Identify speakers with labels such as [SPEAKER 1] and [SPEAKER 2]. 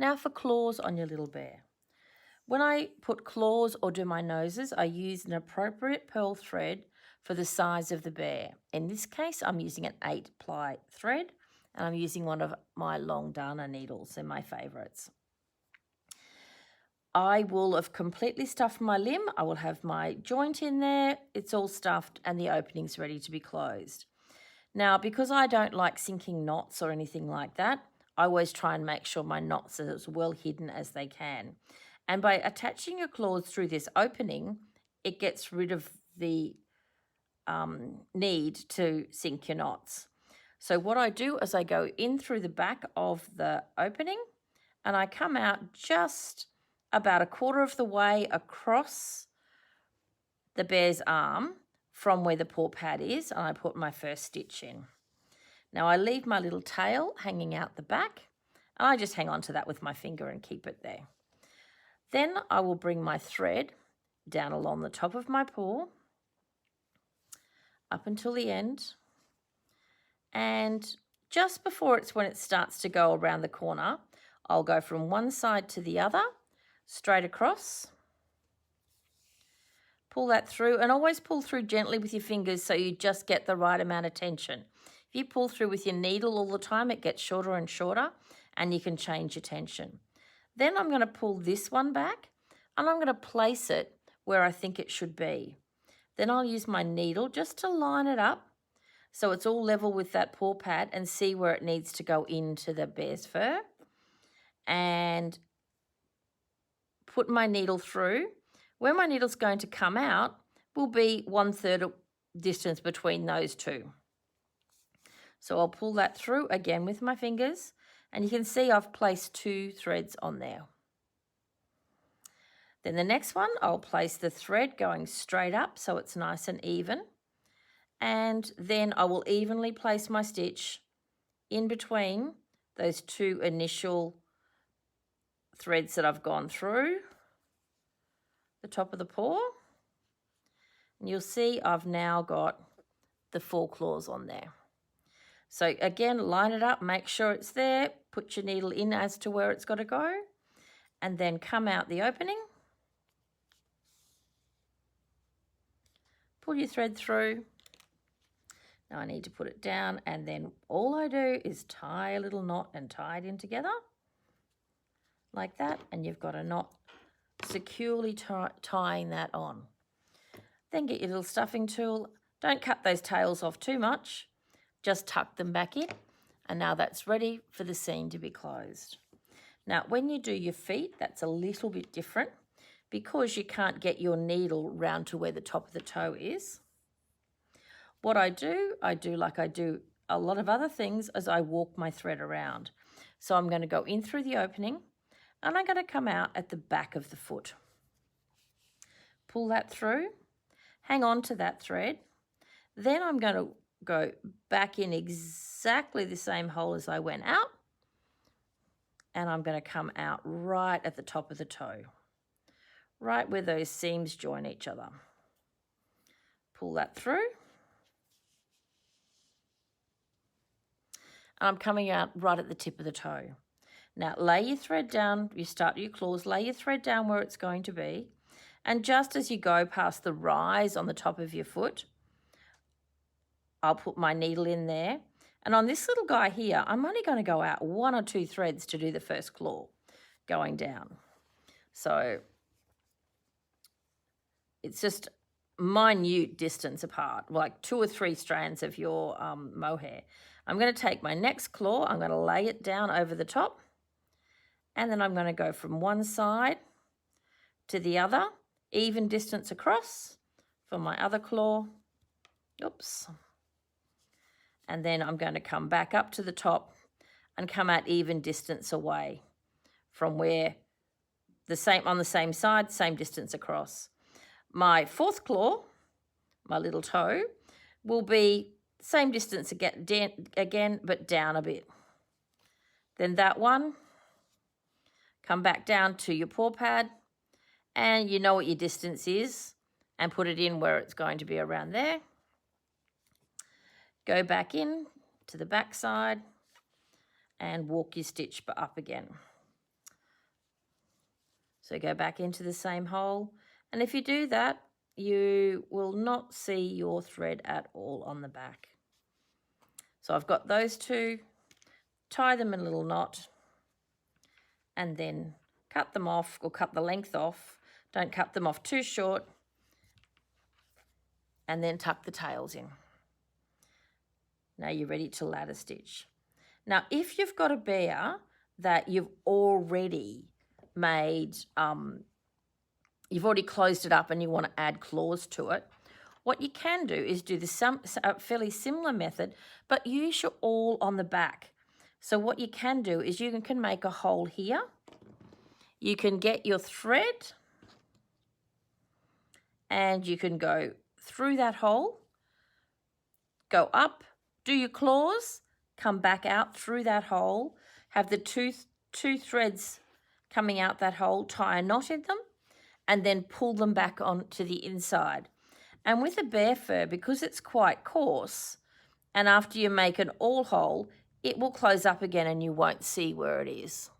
[SPEAKER 1] Now for claws on your little bear. When I put claws or do my noses, I use an appropriate pearl thread for the size of the bear. In this case, I'm using an 8-ply thread, and I'm using one of my long darner needles. They're my favourites. I will have completely stuffed my limb. I will have my joint in there. It's all stuffed and the opening's ready to be closed. Now, because I don't like sinking knots or anything like that, I always try and make sure my knots are as well hidden as they can. And by attaching your claws through this opening, it gets rid of the need to sink your knots. So what I do is I go in through the back of the opening and I come out just about a quarter of the way across the bear's arm from where the paw pad is, and I put my first stitch in. Now I leave my little tail hanging out the back, and I just hang on to that with my finger and keep it there. Then I will bring my thread down along the top of my paw, up until the end, and just before when it starts to go around the corner, I'll go from one side to the other, straight across, pull that through, and always pull through gently with your fingers so you just get the right amount of tension. If you pull through with your needle all the time, it gets shorter and shorter, and you can change your tension. Then I'm going to pull this one back, and I'm going to place it where I think it should be. Then I'll use my needle just to line it up so it's all level with that paw pad and see where it needs to go into the bear's fur. And put my needle through. Where my needle's going to come out will be 1/3 distance between those two. So I'll pull that through again with my fingers, and you can see I've placed 2 threads on there. Then the next one, I'll place the thread going straight up so it's nice and even. And then I will evenly place my stitch in between those 2 initial threads that I've gone through the top of the paw. And you'll see I've now got the 4 claws on there. So again, line it up, make sure it's there, put your needle in as to where it's got to go, and then come out the opening. Pull your thread through. Now I need to put it down, and then all I do is tie a little knot and tie it in together like that, and you've got a knot securely tying that on. Then get your little stuffing tool. Don't cut those tails off too much, just tuck them back in, and now that's ready for the seam to be closed. Now when you do your feet, that's a little bit different because you can't get your needle round to where the top of the toe is. What I do like I do a lot of other things, is I walk my thread around. So I'm going to go in through the opening, and I'm going to come out at the back of the foot. Pull that through, hang on to that thread. Then I'm going to go back in exactly the same hole as I went out, and I'm going to come out right at the top of the toe, right where those seams join each other. Pull that through. And I'm coming out right at the tip of the toe. Now lay your thread down, you start your claws, lay your thread down where it's going to be, and just as you go past the rise on the top of your foot, I'll put my needle in there. And on this little guy here, I'm only going to go out 1 or 2 threads to do the first claw going down. So it's just minute distance apart, like 2 or 3 strands of your mohair. I'm going to take my next claw, I'm going to lay it down over the top, and then I'm going to go from one side to the other, even distance across for my other claw. Oops. And then I'm going to come back up to the top and come out even distance away from where on the same side, same distance across. My 4th claw, my little toe, will be same distance again, but down a bit. Then that one, come back down to your paw pad, and you know what your distance is, and put it in where it's going to be around there. Go back in to the back side and walk your stitch up again. So go back into the same hole. And if you do that, you will not see your thread at all on the back. So I've got those two, tie them in a little knot, and then cut them off, or cut the length off. Don't cut them off too short. And then tuck the tails in. Now you're ready to ladder stitch. Now, if you've got a bear that you've already made, you've already closed it up and you want to add claws to it, what you can do is do a fairly similar method, but use your awl on the back. So what you can do is you can make a hole here. You can get your thread and you can go through that hole, go up, do your claws, come back out through that hole, have the two threads coming out that hole, tie a knot in them, and then pull them back onto the inside. And with a bear fur, because it's quite coarse, and after you make an awl hole, it will close up again and you won't see where it is.